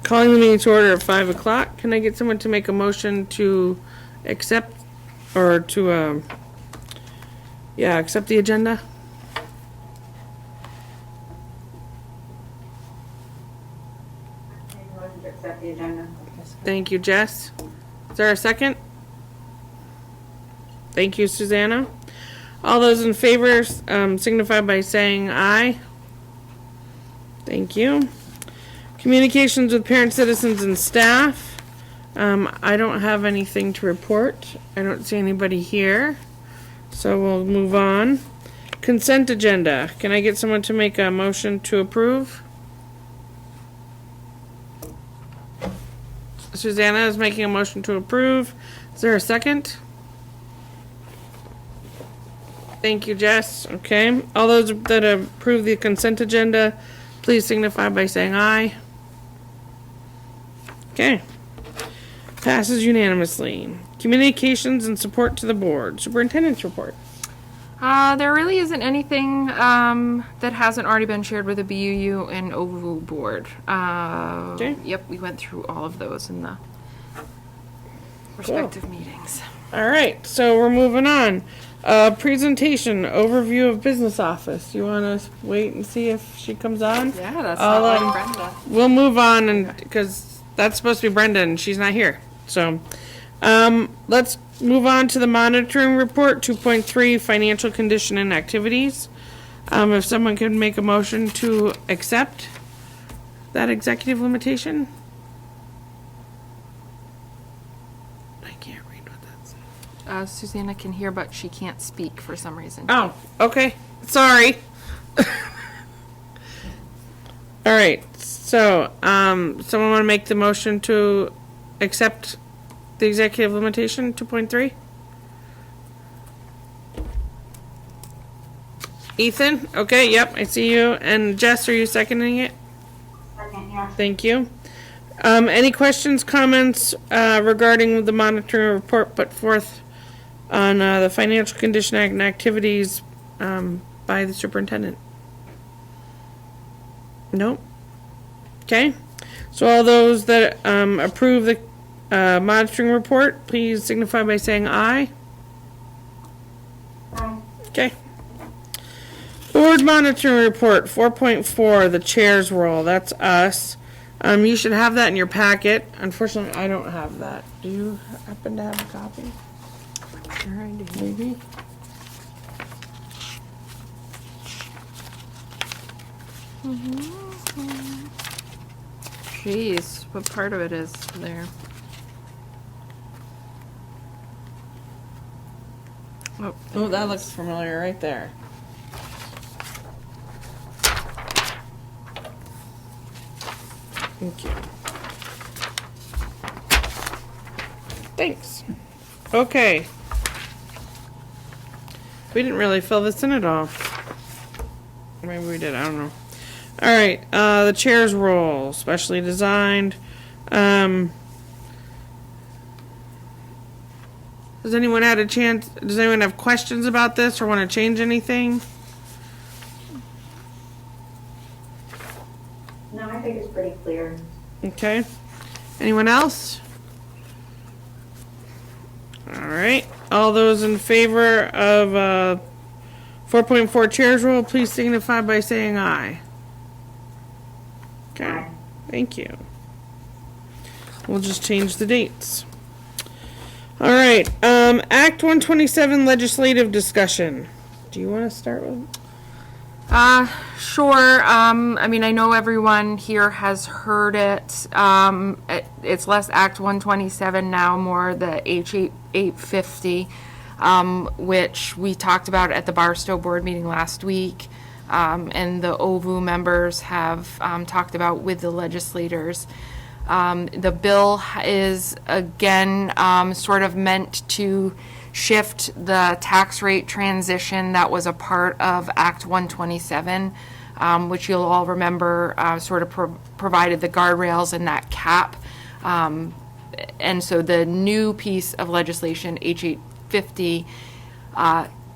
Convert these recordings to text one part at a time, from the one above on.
Calling the meeting to order at 5 o'clock. Can I get someone to make a motion to accept, or to, accept the agenda? Motion to accept the agenda. Thank you, Jess. Is there a second? Thank you, Susanna. All those in favor signify by saying aye. Thank you. Communications with parents, citizens, and staff. I don't have anything to report. I don't see anybody here. So we'll move on. Consent agenda. Can I get someone to make a motion to approve? Susanna is making a motion to approve. Is there a second? Thank you, Jess. Okay. All those that approve the consent agenda, please signify by saying aye. Okay. Passes unanimously. Communications and support to the board. Superintendent's report. There really isn't anything that hasn't already been shared with the BUU and OVU board. Okay. Yep, we went through all of those in the respective meetings. All right, so we're moving on. Presentation, overview of business office. You want to wait and see if she comes on? Yeah, that's not like Brenda. We'll move on, and because that's supposed to be Brenda, and she's not here. So, let's move on to the monitoring report, 2.3, financial condition and activities. If someone could make a motion to accept that executive limitation. I can't read what that says. Susanna can hear, but she can't speak for some reason. Oh, okay. Sorry. All right. So, someone want to make the motion to accept the executive limitation, 2.3? Ethan? Okay, yep, I see you. And Jess, are you seconding it? Second, yeah. Thank you. Any questions, comments regarding the monitoring report put forth on the financial condition and activities by the superintendent? Nope. Okay. So all those that approve the monitoring report, please signify by saying aye. Aye. Okay. Board monitoring report 4.4, the chair's role. That's us. You should have that in your packet. Unfortunately, I don't have that. Do you happen to have a copy? Sure I do. Maybe. Jeez, what part of it is there? Oh, Oh, that looks familiar right there. Thank you. Thanks. Okay. We didn't really fill this in at all. Maybe we did, I don't know. All right, the chair's role, specially designed. Has anyone had a chance, does anyone have questions about this or want to change anything? No, I think it's pretty clear. Okay. Anyone else? All right. All those in favor of 4.4 chair's role, please signify by saying aye. Okay. Aye. Thank you. We'll just change the dates. All right. Act 127 legislative discussion. Do you want to start with? Sure. I mean, I know everyone here has heard it. It's less Act 127 now, more the H850, which we talked about at the Barstow board meeting last week, and the OVU members have talked about with the legislators. The bill is, again, sort of meant to shift the tax rate transition that was a part of Act 127, which you'll all remember sort of provided the guardrails and that cap. And so the new piece of legislation, H850,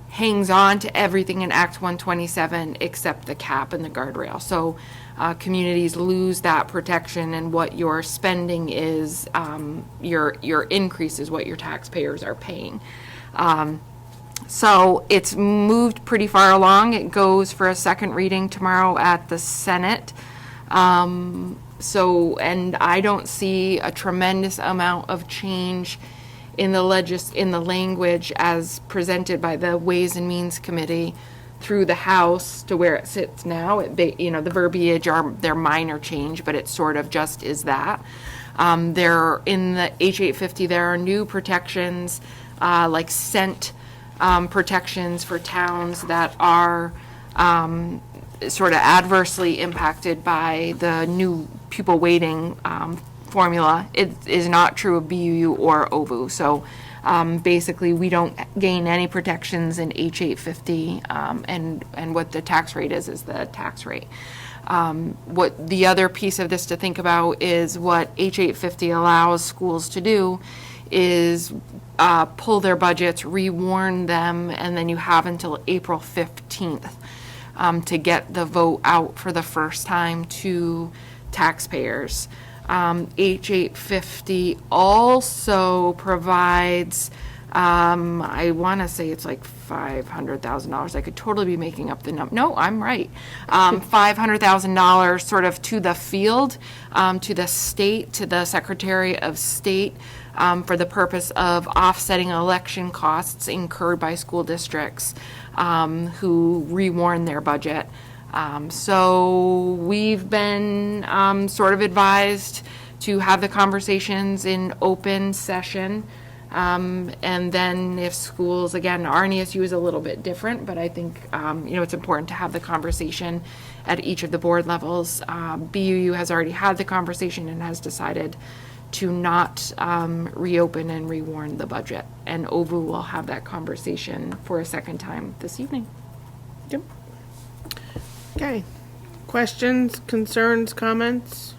hangs on to everything in Act 127 except the cap and the guardrail. So communities lose that protection, and what your spending is, your increase is what your taxpayers are paying. So it's moved pretty far along. It goes for a second reading tomorrow at the Senate. And I don't see a tremendous amount of change in the language as presented by the Ways and Means Committee through the House to where it sits now. The verbiage they're minor change, but it sort of just is that. There in the H850 there are new protections like scent protections for towns that are sort of adversely impacted by the new pupil weighting formula. It is not true of BUU or OVU. So basically we don't gain any protections in H850, and what the tax rate is the tax rate. What the other piece of this to think about is what H850 allows schools to do is pull their budgets, rewarn them, and then you have until April 15th to get the vote out for the first time to taxpayers. H850 also provides, I want to say it's like $500,000. I could totally be making up the number. No, I'm right. $500,000 sort of to the field, to the state, to the Secretary of State, for the purpose of offsetting election costs incurred by school districts who rewarn their budget. So we've been sort of advised to have the conversations in open session. And then if schools, again, RNESU is a little bit different, but I think, it's important to have the conversation at each of the board levels. BUU has already had the conversation and has decided to not reopen and rewarn the budget. And OVU will have that conversation for a second time this evening. Yep. Okay. Questions, concerns, comments?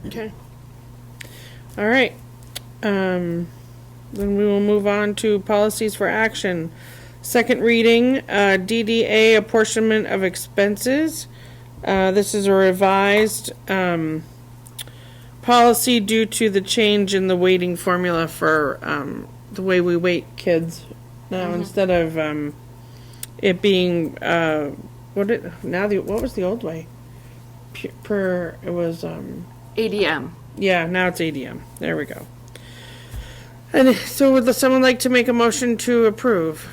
Okay. All right. Then we will move on to policies for action. Second reading, DDA apportionment of expenses. This is a revised policy due to the change in the weighting formula for the way we weight kids. Now, instead of it being what was the old way? It was ADM. Yeah, now it's ADM. There we go. And so would someone like to make a motion to approve?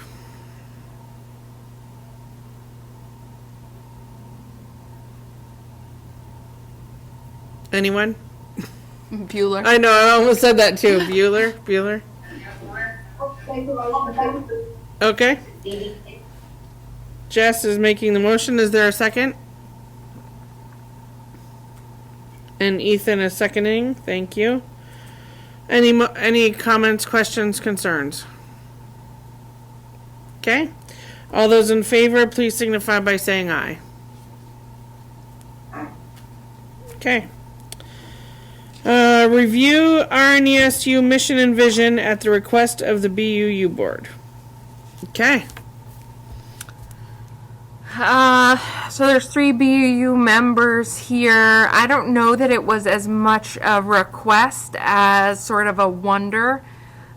Anyone? Bueller. I know, I almost said that too. Bueller? Okay. Jess is making the motion. Is there a second? And Ethan is seconding. Thank you. Any comments, questions, concerns? Okay. All those in favor, please signify by saying aye. Okay. Review RNESU mission and vision at the request of the BUU board. Okay. So there's 3 BUU members here. I don't know that it was as much a request as sort of a wonder.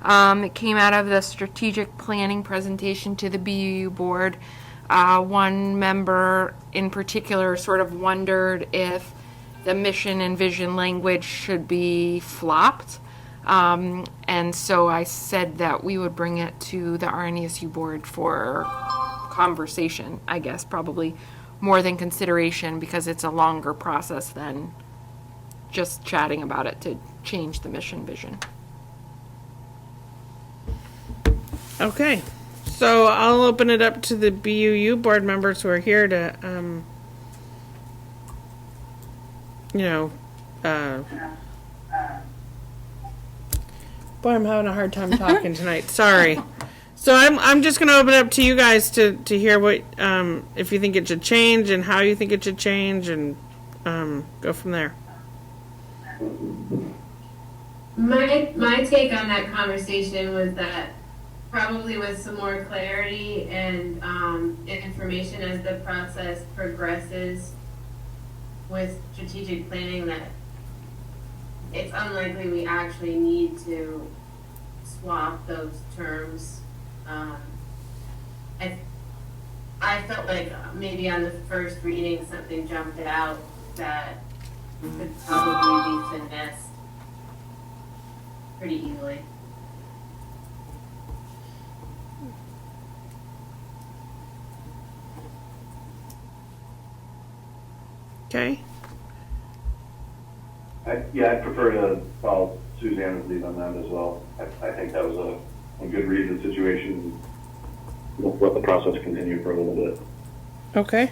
It came out of the strategic planning presentation to the BUU board. One member in particular sort of wondered if the mission and vision language should be flopped. And so I said that we would bring it to the RNESU board for conversation, I guess, probably more than consideration, because it's a longer process than just chatting about it to change the mission vision. Okay. So I'll open it up to the BUU board members who are here to, boy, I'm having a hard time talking tonight. Sorry. So I'm just going to open it up to you guys to hear what, if you think it should change and how you think it should change, and go from there. My take on that conversation was that probably with some more clarity and information as the process progresses with strategic planning, that it's unlikely we actually need to swap those terms. I felt like maybe on the first reading something jumped out that could probably be finessed pretty easily. Okay. I'd prefer to follow Suzanne's lead on that as well. I think that was a good read of the situation. Let the process continue for a little bit. Okay.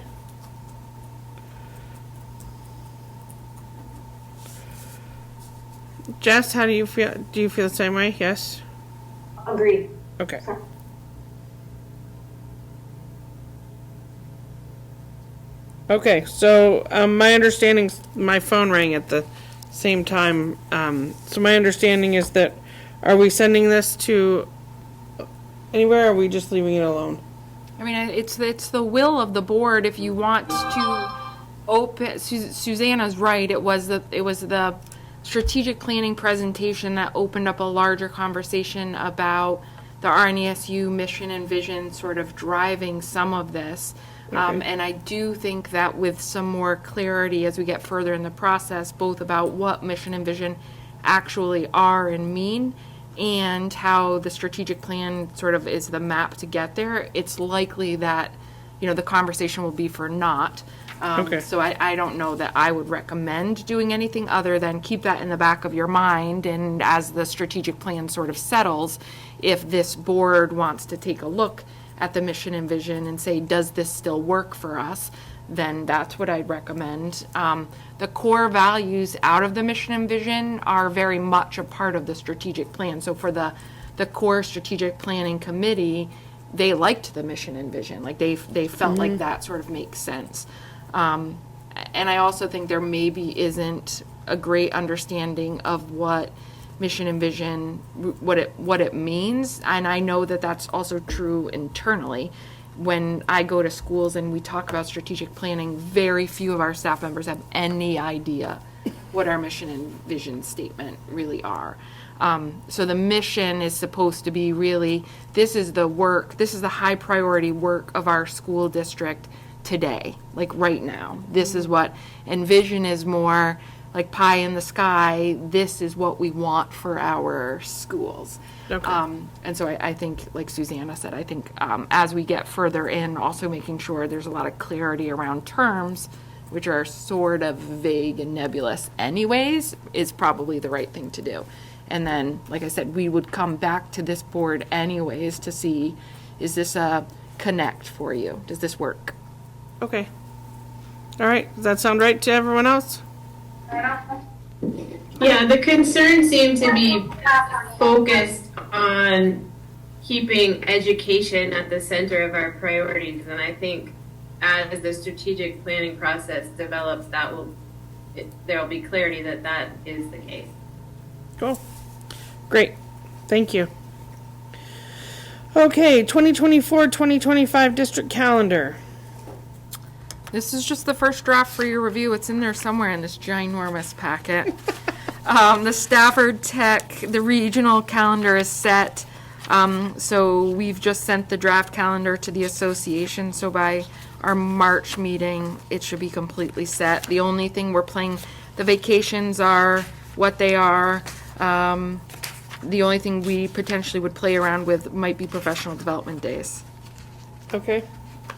Jess, how do you feel? Do you feel the same way? Yes? Agreed. Okay. Okay, so my understanding, my phone rang at the same time. So my understanding is that, are we sending this to anywhere, or are we just leaving it alone? I mean, it's the will of the board. If you want to open, Susanna's right. It was the strategic planning presentation that opened up a larger conversation about the RNESU mission and vision sort of driving some of this. Okay. And I do think that with some more clarity as we get further in the process, both about what mission and vision actually are and mean, and how the strategic plan sort of is the map to get there, it's likely that, the conversation will be for naught. Okay. So I don't know that I would recommend doing anything other than keep that in the back of your mind, and as the strategic plan sort of settles, if this board wants to take a look at the mission and vision and say, does this still work for us, then that's what I'd recommend. The core values out of the mission and vision are very much a part of the strategic plan. So for the core strategic planning committee, they liked the mission and vision. Like they felt like that sort of makes sense. And I also think there maybe isn't a great understanding of what mission and vision, what it means. And I know that that's also true internally. When I go to schools and we talk about strategic planning, very few of our staff members have any idea what our mission and vision statement really are. So the mission is supposed to be really, this is the high priority work of our school district today, like right now. This is what, and vision is more like pie in the sky. This is what we want for our schools. Okay. And so I think, like Susanna said, I think as we get further in, also making sure there's a lot of clarity around terms, which are sort of vague and nebulous anyways, is probably the right thing to do. And then, like I said, we would come back to this board anyways to see, is this a connect for you? Does this work? Okay. All right. Does that sound right to everyone else? Yeah, the concern seemed to be focused on keeping education at the center of our priorities, and I think as the strategic planning process develops, there will be clarity that is the case. Cool. Great. Thank you. Okay, 2024-2025 district calendar. This is just the first draft for your review. It's in there somewhere in this ginormous packet. The Stafford Tech, the regional calendar is set. So we've just sent the draft calendar to the association. So by our March meeting, it should be completely set. The only thing we're playing, the vacations are what they are. The only thing we potentially would play around with might be professional development days. Okay.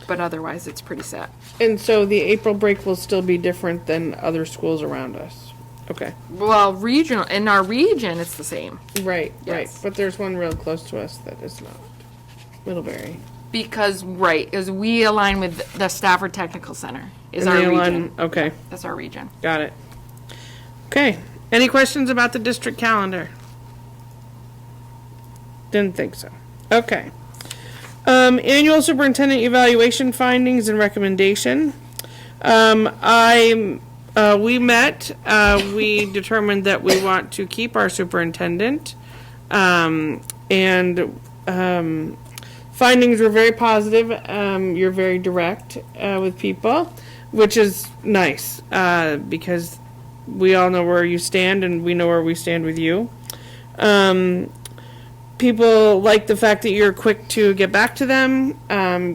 But otherwise, it's pretty set. And so the April break will still be different than other schools around us. Okay. Well, regional, in our region, it's the same. Right, Yes. right. But there's one real close to us that is not. Middlebury. Because we align with the Stafford Technical Center is And our the region. one- okay, That's our region. got it. Okay. Any questions about the district calendar? Didn't think so. Okay. Annual superintendent evaluation findings and recommendation. We met, we determined that we want to keep our superintendent. Findings were very positive. You're very direct with people, which is nice because we all know where you stand and we know where we stand with you. People like the fact that you're quick to get back to them.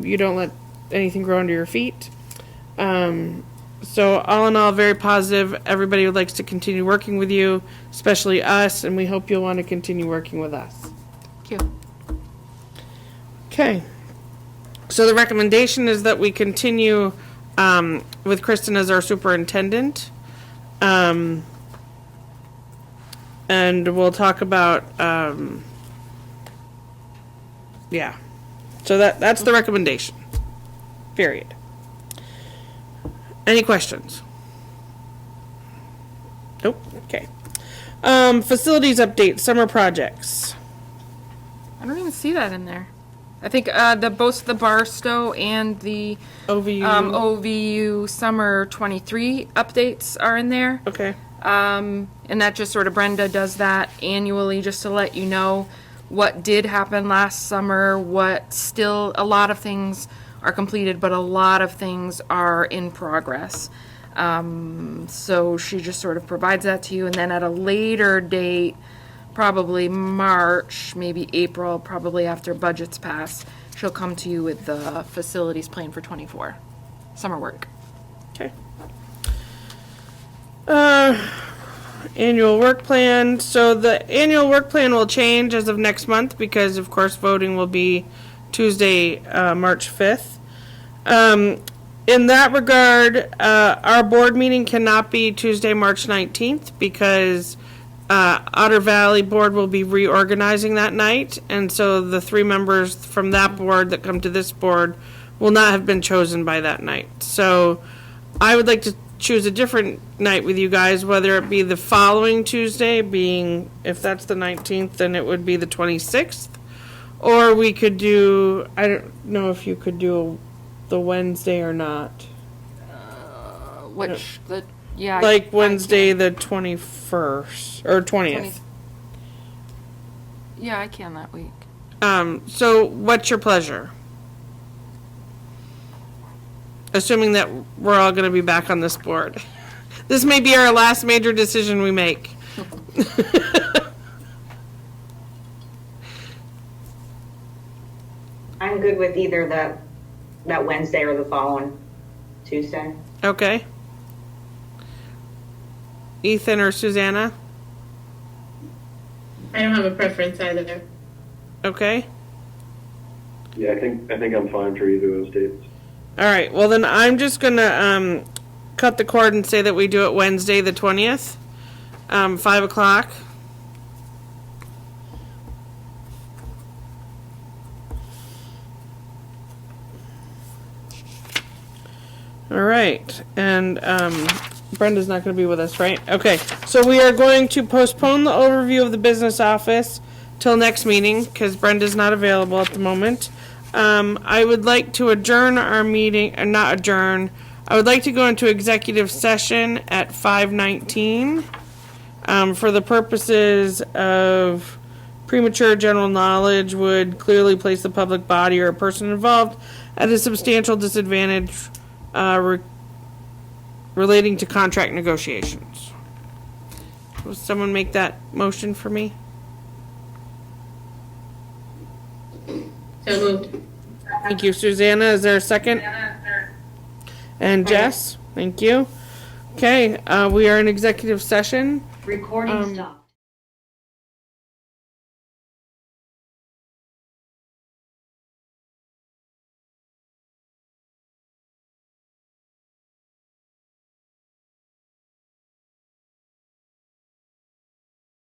You don't let anything grow under your feet. So all in all, very positive. Everybody would likes to continue working with you, especially us, and we hope you'll want to continue working with us. Thank you. Okay. So the recommendation is that we continue with Kristen as our superintendent. And we'll talk about, yeah. So that's the recommendation. Period. Any questions? Nope. Okay. Facilities update, summer projects. I don't even see that in there. I think both the Barstow and the OVU. OVU Summer 23 updates are in there. Okay. And that just sort of, Brenda does that annually just to let you know what did happen last summer, what still, a lot of things are completed, but a lot of things are in progress. So she just sort of provides that to you, and then at a later date, probably March, maybe April, probably after budgets pass, she'll come to you with the facilities plan for 24 summer work. Okay. Annual work plan. So the annual work plan will change as of next month because, of course, voting will be Tuesday, March 5th. In that regard, our board meeting cannot be Tuesday, March 19th because Otter Valley Board will be reorganizing that night, and so the 3 members from that board that come to this board will not have been chosen by that night. So I would like to choose a different night with you guys, whether it be the following Tuesday, being, if that's the 19th, then it would be the 26th, or we could do, I don't know if you could do the Wednesday or not. Like Wednesday the 21st or 20th. Yeah, I can that week. So what's your pleasure? Assuming that we're all going to be back on this board. This may be our last major decision we make. I'm good with either that Wednesday or the following Tuesday. Okay. Ethan or Susanna? I don't have a preference either. Okay. Yeah, I think I'm fine for either of those dates. All right. Well, then I'm just going to cut the cord and say that we do it Wednesday the 20th, 5 o'clock. All right. And Brenda's not going to be with us, right? Okay. So we are going to postpone the overview of the business office till next meeting because Brenda's not available at the moment. I would like to adjourn our meeting, or not adjourn. I would like to go into executive session at 5:19 for the purposes of premature general knowledge would clearly place the public body or a person involved at a substantial disadvantage relating to contract negotiations. Will someone make that motion for me? So moved. Thank you, Susanna. Is there a second? And Jess? Thank you. Okay, we are in executive session. Recording stop.